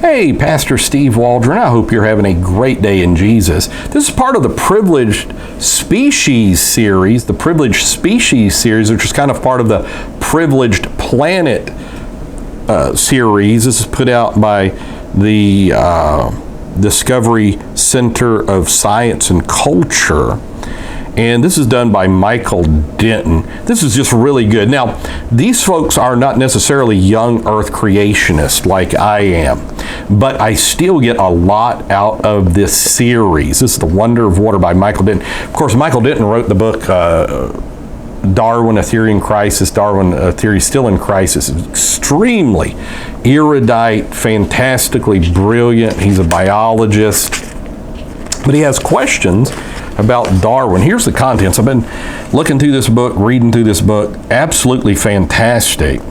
Hey, Pastor Steve Waldron, I hope you're having a great day in Jesus. This is part of the Privileged Species series, which is kind of part of the Privileged Planet series. This is put out by the Discovery Center of Science and Culture. And this is done by Micheal Denton. This is just really good. Now, these folks are not necessarily young earth creationists like I am, but I still get a lot out of this series. This is The Wonder of Water by Micheal Denton. Of course, Micheal Denton wrote the book Darwin, A Theory in Crisis. Darwin, A Theory Still in Crisis. Extremely erudite, fantastically brilliant. He's a biologist, but he has questions about Darwin. Here's the contents. I've been looking through this book, reading through this book. Absolutely fantastic.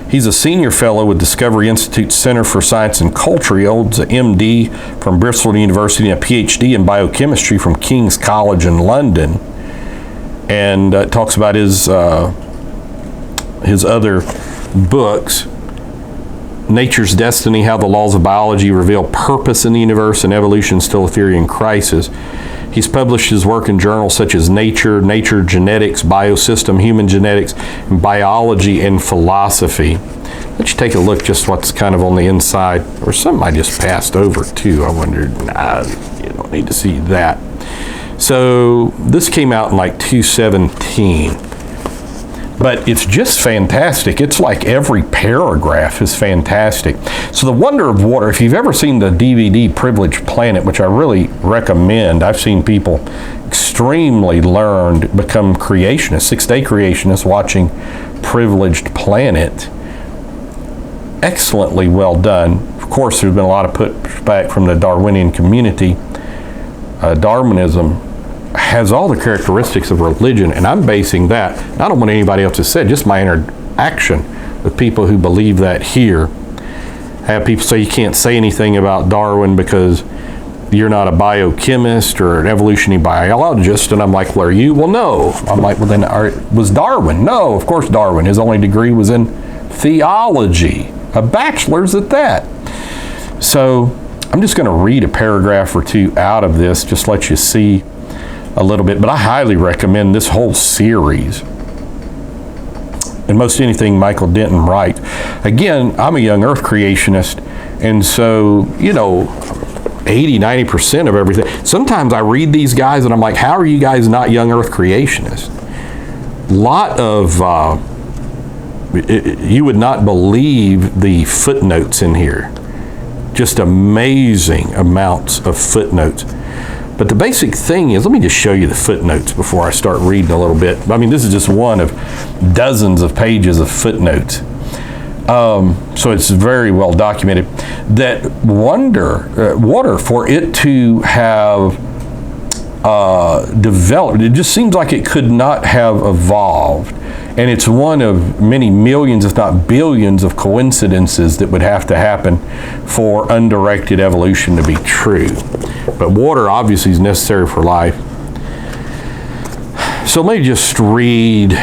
He's a senior fellow with Discovery Institute Center for Science and Culture. He holds an MD from Bristol University and a PhD in biochemistry from King's College in London. And talks about his other books. Nature's Destiny, How the Laws of Biology Reveal Purpose in the Universe, and Evolution Still a Theory in Crisis. He's published his work in journals such as Nature, Nature Genetics, Biosystem, Human Genetics, and Biology and Philosophy. Let's take a look just what's kind of on the inside, or something I just passed over too. I wondered, you don't need to see that. So this came out in like 2017. But it's just fantastic. It's like every paragraph is fantastic. So The Wonder of Water, if you've ever seen the DVD Privileged Planet, which I really recommend, I've seen people extremely learned become creationists, 6-day creationists watching Privileged Planet. Excellently well done. Of course, there's been a lot of pushback from the Darwinian community. Darwinism has all the characteristics of religion, and I'm basing that, I don't want anybody else to say, just my interaction with people who believe that here. I have people say you can't say anything about Darwin because you're not a biochemist or an evolutionary biologist, and I'm like, well, are you? Well, no. I'm like, well, then was Darwin? No, of course Darwin. His only degree was in theology, a bachelor's at that. So I'm just going to read a paragraph or two out of this, just let you see a little bit, but I highly recommend this whole series and most anything Micheal Denton writes. Again, I'm a young earth creationist, and so, 80-90% of everything. Sometimes I read these guys and I'm like, how are you guys not young earth creationists? Lot of you would not believe the footnotes in here. Just amazing amounts of footnotes. But the basic thing is, let me just show you the footnotes before I start reading a little bit. I mean, this is just one of dozens of pages of footnotes. So it's very well documented that water, for it to have developed, it just seems like it could not have evolved. And it's one of many millions, if not billions, of coincidences that would have to happen for undirected evolution to be true. But water obviously is necessary for life. So let me just read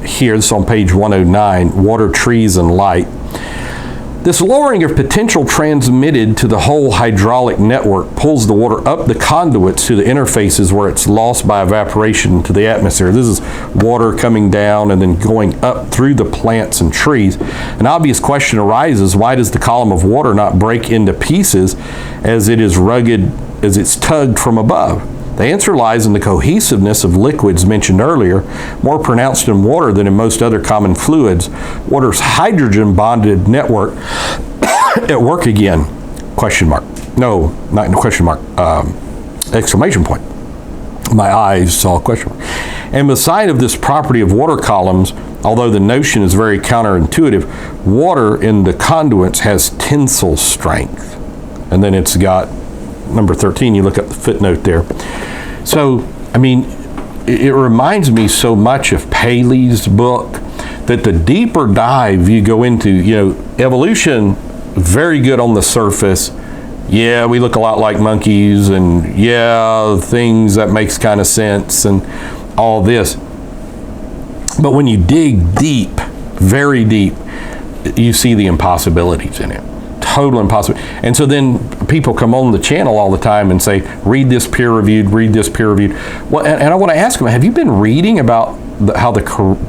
here, this is on page 109, Water, Trees, and Light. This lowering of potential transmitted to the whole hydraulic network pulls the water up the conduits to the interfaces where it's lost by evaporation to the atmosphere. This is water coming down and then going up through the plants and trees. An obvious question arises, why does the column of water not break into pieces as it is rugged, as it's tugged from above? The answer lies in the cohesiveness of liquids mentioned earlier, more pronounced in water than in most other common fluids. Water's hydrogen bonded network at work again, question mark. No, not in a question mark, exclamation point. My eyes saw a question mark. And beside of this property of water columns, although the notion is very counterintuitive, water in the conduits has tensile strength. And then it's got number 13, you look up the footnote there. So, I mean, it reminds me so much of Paley's book that the deeper dive you go into, evolution, very good on the surface. Yeah, we look a lot like monkeys, and yeah, things that makes kind of sense and all this. But when you dig deep, very deep, you see the impossibilities in it. Total impossible. And so then people come on the channel all the time and say, read this peer-reviewed, read this peer-reviewed. Well, and I want to ask them, have you been reading about how the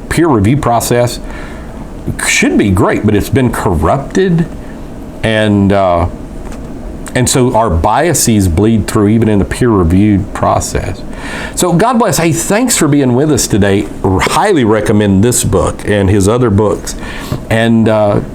peer review process should be great, but it's been corrupted, and so our biases bleed through even in the peer-reviewed process. So God bless. Hey, thanks for being with us today. Highly recommend this book and his other books. And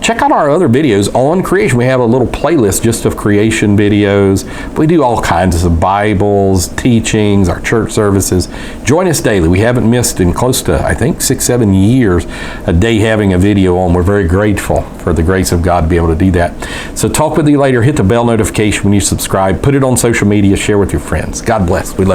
check out our other videos on creation. We have a little playlist just of creation videos. We do all kinds of Bibles, teachings, our church services. Join us daily. We haven't missed in close to, I think, 6-7 years, a day having a video on. We're very grateful for the grace of God to be able to do that. So talk with you later. Hit the bell notification when you subscribe. Put it on social media. Share with your friends. God bless. We love you.